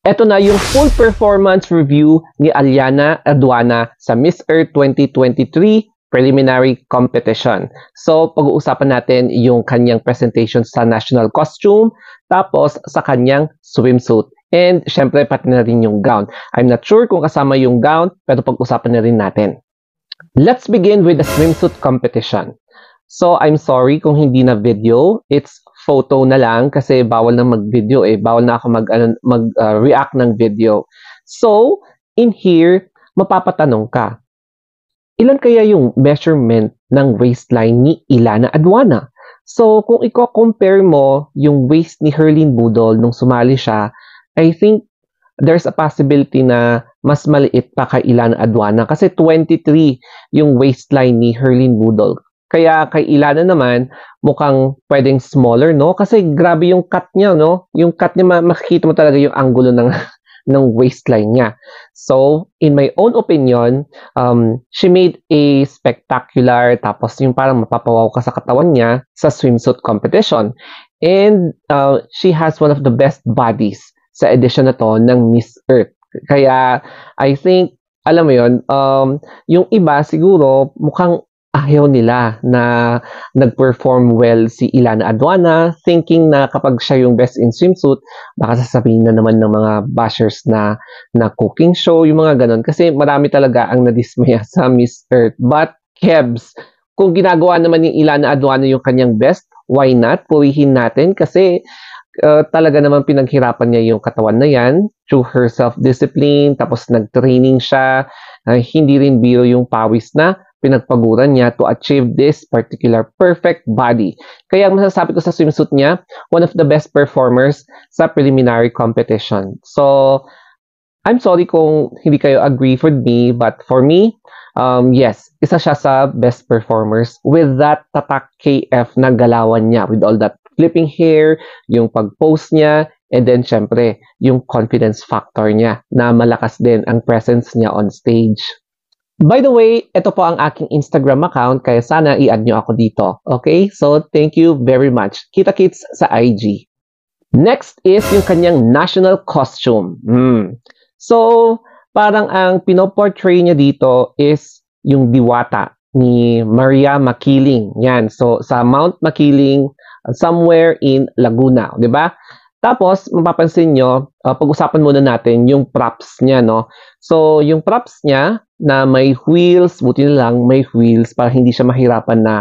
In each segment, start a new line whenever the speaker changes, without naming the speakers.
Ito na yung full performance review ni Aliana Aduana sa Miss Earth 2023 preliminary competition. So, pag-uusapan natin yung kanyang presentation sa national costume, tapos sa kanyang swimsuit. And syempre, pati na rin yung gown. I'm not sure kung kasama yung gown, pero pag-usapan na rin natin. Let's begin with the swimsuit competition. So, I'm sorry kung hindi na video. It's photo na lang kasi bawal na mag-video eh. Bawal na ako mag-react ng video. So, in here, mapapatanong ka, ilan kaya yung measurement ng waistline ni Ilana Aduana? So, kung i-compare mo yung waist ni Herlyn Budol nung sumali siya, I think there's a possibility na mas maliit pa kay Ilana Aduana kasi 23 yung waistline ni Herlyn Budol. Kaya kay Ilana naman, mukhang pwedeng smaller, no? Kasi grabe yung cut niya, no? Yung cut niya, makikita mo talaga yung angulo ng waistline niya. So, in my own opinion, she made a spectacular, tapos yung parang mapapawaw ka sa katawan niya sa swimsuit competition. And she has one of the best bodies sa edition na to ng Miss Earth. Kaya, I think, alam mo yun, yung iba siguro mukhang ayaw nila na nag-perform well si Ilana Aduana, thinking na kapag siya yung best in swimsuit, baka sasabihin na naman ng mga bashers na cooking show, yung mga ganon. Kasi marami talaga ang nadismaya sa Miss Earth. But, Kebs, kung ginagawa naman ni Ilana Aduana yung kanyang best, why not? Purihin natin kasi talaga naman pinaghirapan niya yung katawan na yan through her self-discipline, tapos nag-training siya, hindi rin biro yung pawis na pinagpaguran niya to achieve this particular perfect body. Kaya ang masasabi ko sa swimsuit niya, one of the best performers sa preliminary competition. So, I'm sorry kung hindi kayo agree with me, but for me, yes, isa siya sa best performers with that tatak KF na galawan niya, with all that flipping hair, yung pag-pose niya, and then syempre, yung confidence factor niya na malakas din ang presence niya on stage. By the way, ito po ang aking Instagram account, kaya sana i-add nyo ako dito. Okay? So, thank you very much. Kita-kits sa IG. Next is yung kanyang national costume. So, parang ang pinoportray niya dito is yung diwata ni Maria Makiling. Yan. So, sa Mount Makiling, somewhere in Laguna. Diba? Tapos, mapapansin nyo, pag-usapan muna natin yung props niya, no? So, yung props niya na may wheels, buti na lang may wheels para hindi siya mahirapan na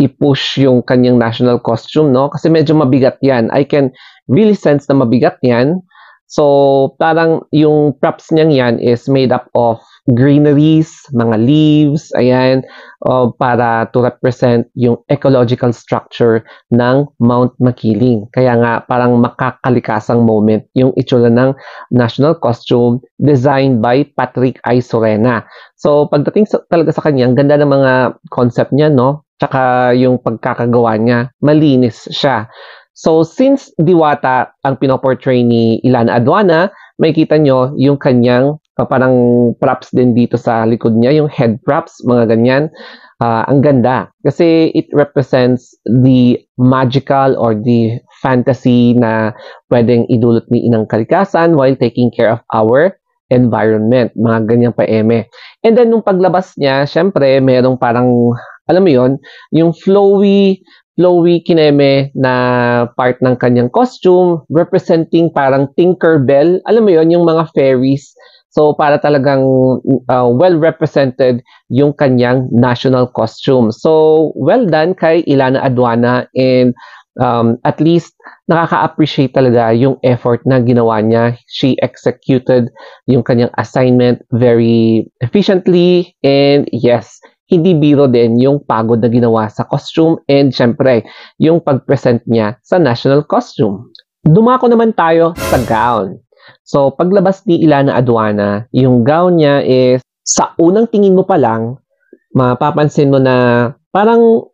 i-push yung kanyang national costume, no? Kasi medyo mabigat yan. I can really sense na mabigat yan. So, parang yung props niyang yan is made up of greeneries, mga leaves, ayan, para to represent yung ecological structure ng Mount Makiling. Kaya nga, parang makakalikasang moment yung itsura ng national costume designed by Patrick I. Sorena. So, pagdating talaga sa kanya, ang ganda ng mga concept niya, no? Tsaka yung pagkakagawa niya, malinis siya. So, since diwata ang pinoportray ni Ilana Aduana, makikita nyo yung kanyang parang props din dito sa likod niya, yung head props, mga ganyan. Ang ganda. Kasi it represents the magical or the fantasy na pwedeng idulot ni Inang Kalikasan while taking care of our environment. Mga ganyang pa-eme. And then, nung paglabas niya, syempre, merong parang, alam mo yon, yung flowy kineme na part ng kanyang costume, representing parang Tinkerbell. Alam mo yon, yung mga fairies. So, para talagang well-represented yung kanyang national costume. So, well done kay Ilana Aduana, and at least nakaka-appreciate talaga yung effort na ginawa niya. She executed yung kanyang assignment very efficiently, and yes, hindi biro din yung pagod na ginawa sa costume, and syempre, yung pag-present niya sa national costume. Dumako naman tayo sa gown. So, paglabas ni Ilana Aduana, yung gown niya is, sa unang tingin mo pa lang, mapapansin mo na parang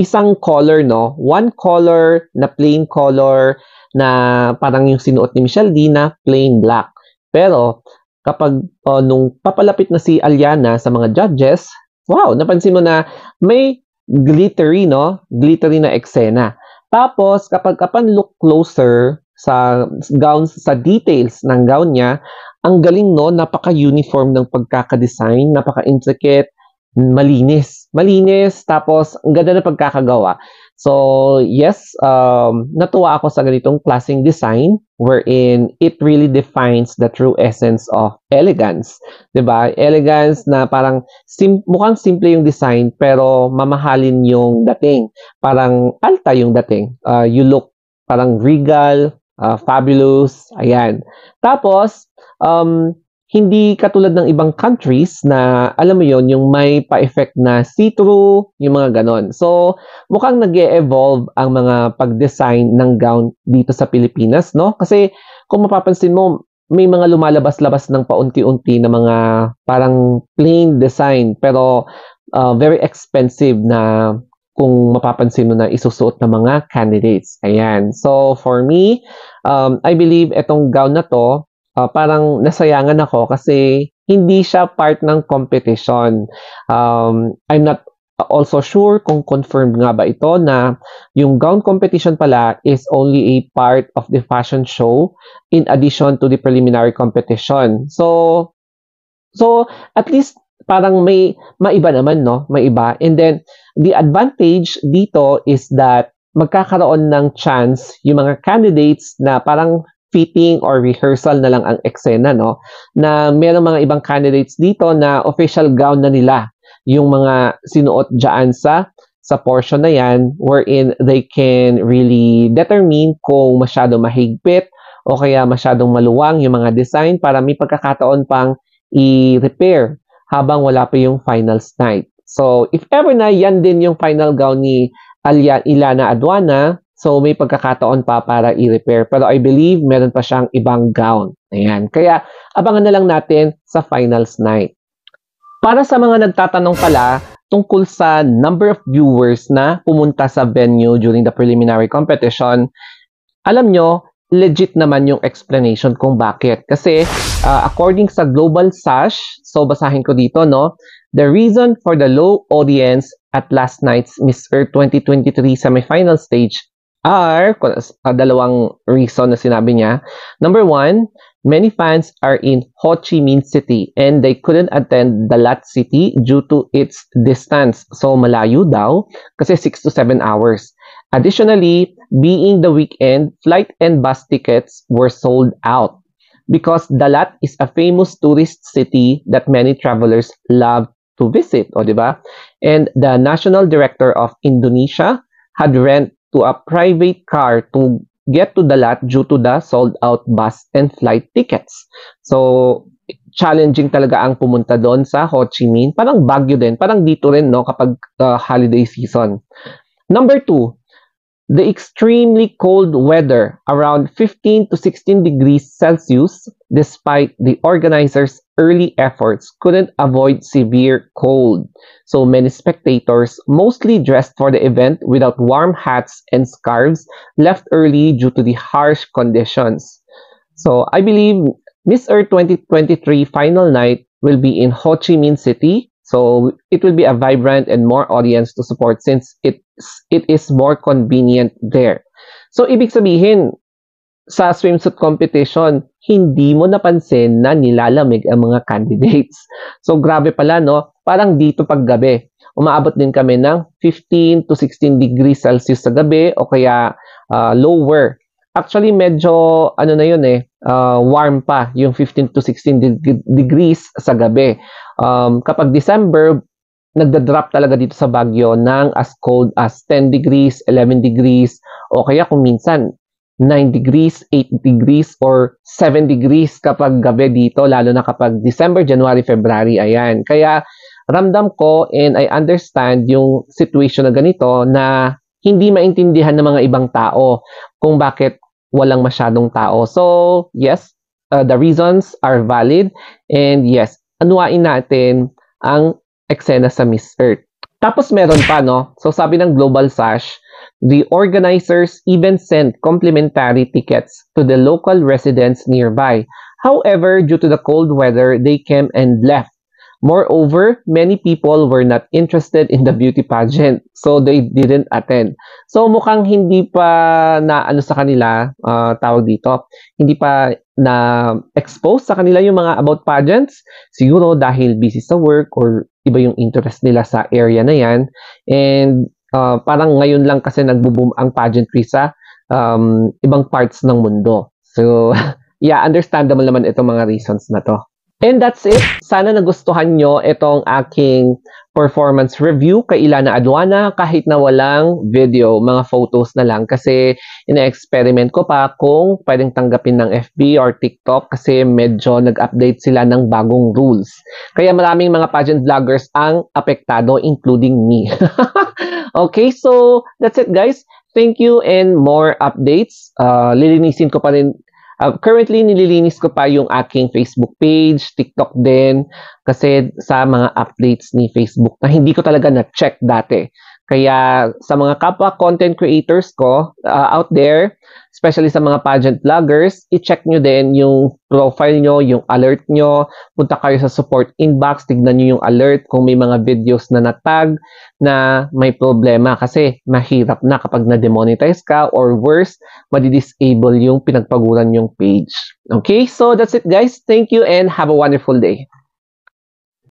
isang color, no? One color na plain color na parang yung sinuot ni Michelle D na plain black. Pero, kapag nung papalapit na si Aliana sa mga judges, wow, napansin mo na may glittery, no? Glittery na eksena. Tapos, kapag upon look closer sa details ng gown niya. Ang galing, no? Napaka-uniform ng pagkaka-design, napaka-intricate, malinis, tapos ang ganda ng pagkakagawa. So, yes, natuwa ako sa ganitong klaseng design wherein it really defines the true essence of elegance. 'Di ba? Elegance na parang mukhang simple yung design pero mamahalin yung dating. Parang alta yung dating. You look parang regal, fabulous, ayan. Tapos, hindi katulad ng ibang countries na alam mo yon yung may pa-effect na see-through, yung mga ganon. So, mukhang nag-e-evolve ang mga pag-design ng gown dito sa Pilipinas, no? Kasi kung mapapansin mo, may mga lumalabas-labas ng paunti-unti na mga parang plain design pero very expensive na kung mapapansin mo na isusuot ng mga candidates. Ayan. So, for me, I believe itong gown na to, parang nasayangan ako kasi hindi siya part ng competition. I'm not also sure kung confirmed nga ba ito na yung gown competition pala is only a part of the fashion show in addition to the preliminary competition. So at least parang may maiba naman, no? May iba. And then the advantage dito is that magkakaroon ng chance yung mga candidates na parang fitting or rehearsal na lang ang eksena, no? Na merong mga ibang candidates dito na official gown na nila yung mga sinuot dyan sa portion na yan wherein they can really determine kung masyado mahigpit o kaya masyadong maluwang yung mga design para may pagkakataon pang i-repair habang wala pa yung finals night. So, if ever na yan din yung final gown ni Ilana Aduana, so may pagkakataon pa para i-repair. Pero I believe meron pa siyang ibang gown. Ayan. Kaya abangan na lang natin sa finals night. Para sa mga nagtatanong pala tungkol sa number of viewers na pumunta sa venue during the preliminary competition, alam nyo, legit naman yung explanation kung bakit. Kasi according sa Global Sash, so basahin ko dito, no? The reason for the low audience at last night's Miss Earth 2023 semifinal stage are dalawang reason na sinabi niya. Number one, many fans are in Ho Chi Minh City and they couldn't attend Dalat City due to its distance. So malayo daw kasi 6 to 7 hours. Additionally, being the weekend, flight and bus tickets were sold out because Dalat is a famous tourist city that many travelers love to visit, o diba? And the national director of Indonesia had rent to a private car to get to Dalat due to the sold-out bus and flight tickets. So, challenging talaga ang pumunta doon sa Ho Chi Minh. Parang Baguio din. Parang dito rin, no, kapag holiday season. Number two, the extremely cold weather, around 15 to 16 degrees Celsius, despite the organizers' early efforts, couldn't avoid severe cold. So many spectators, mostly dressed for the event without warm hats and scarves, left early due to the harsh conditions. So I believe Miss Earth 2023 final night will be in Ho Chi Minh City. So it will be a vibrant and more audience to support since it is more convenient there. So ibig sabihin, sa swimsuit competition, hindi mo napansin na nilalamig ang mga candidates. So grabe pala, no? Parang dito paggabi, umaabot din kami ng 15 to 16 degrees Celsius sa gabi o kaya lower. Actually, medyo ano na yun warm pa yung 15 to 16 degrees sa gabi. Kapag December, nagda-drop talaga dito sa Baguio ng as cold as 10 degrees, 11 degrees, o kaya kung minsan 9 degrees, 8 degrees, or 7 degrees kapag gabi dito, lalo na kapag December, January, February, ayan. Kaya ramdam ko and I understand yung situation na ganito na hindi maintindihan ng mga ibang tao kung bakit walang masyadong tao. So, yes, the reasons are valid and yes, anuain natin ang eksena sa Miss Earth. Tapos meron pa, no? So sabi ng Global Sash, the organizers even sent complimentary tickets to the local residents nearby. However, due to the cold weather, they came and left. Moreover, many people were not interested in the beauty pageant, so they didn't attend. So mukhang hindi pa na ano sa kanila, tawag dito, hindi pa na expose sa kanila yung mga about pageants. Siguro dahil busy sa work or iba yung interest nila sa area na yan. And parang ngayon lang kasi nagbo-boom ang pageantry sa ibang parts ng mundo. So, yeah, understandable naman itong mga reasons na to. And that's it. Sana nagustuhan nyo itong aking performance review kay Ilana Aduana kahit na walang video, mga photos na lang kasi ina-experiment ko pa kung pwedeng tanggapin ng FB or TikTok kasi medyo nag-update sila ng bagong rules. Kaya maraming mga pageant vloggers ang apektado including me. Okay, so that's it guys. Thank you and more updates. Lilinisin ko pa rin. Currently, nililinis ko pa yung aking Facebook page, TikTok din, kasi sa mga updates ni Facebook na hindi ko talaga na-check dati. Kaya sa mga kapwa content creators ko out there, especially sa mga pageant vloggers, i-check nyo din yung profile nyo, yung alert nyo. Punta kayo sa support inbox, tignan nyo yung alert kung may mga videos na natag na may problema kasi mahirap na kapag na-demonetize ka or worse, madi-disable yung pinagpaguran yung page. Okay, so that's it guys. Thank you and have a wonderful day.